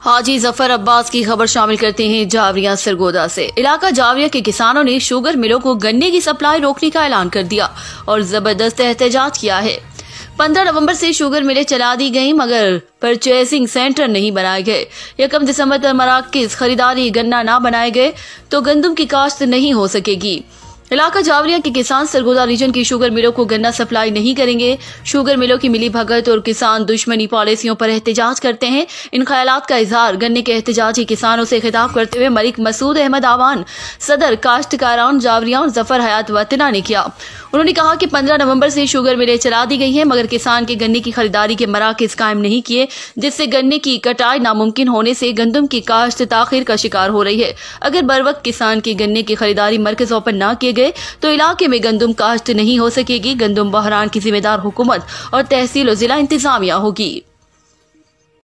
हाजी जफर अब्बास की खबर शामिल करते हैं जावरिया सरगोदा से। इलाका जावरिया के किसानों ने शुगर मिलों को गन्ने की सप्लाई रोकने का ऐलान कर दिया और जबरदस्त एहतजाज किया है। 15 नवंबर से शुगर मिलें चला दी गई मगर परचेसिंग सेंटर नहीं बनाए गए। 1 दिसंबर तक मराकज़ खरीदारी गन्ना ना बनाए गए तो गंदम की काश्त नहीं हो सकेगी। इलाका जावरिया के किसान सरगोदा रीजन की शुगर मिलों को गन्ना सप्लाई नहीं करेंगे। शुगर मिलों की मिली भगत और किसान दुश्मनी पॉलिसियों पर एहतजाज करते हैं। इन ख्यालात का इजहार गन्ने के एहतजाजी किसानों से खिताब करते हुए मलिक मसूद अहमद आवान, सदर काश्तकारान जावरिया और जफर हयात वतना ने किया। उन्होंने कहा कि 15 नवंबर से शुगर मिलें चला दी गई हैं मगर किसान के गन्ने की खरीदारी के मराकज़ कायम नहीं किए, जिससे गन्ने की कटाई नामुमकिन होने से गंदम की काश्त ताखीर का शिकार हो रही है। अगर बर वक्त किसान के गन्ने की खरीदारी मरकजों पर न किए गए तो इलाके में गंदम काश्त नहीं हो सकेगी। गंदम बहरान की जिम्मेदार हुकूमत और तहसील और जिला इंतजामिया होगी।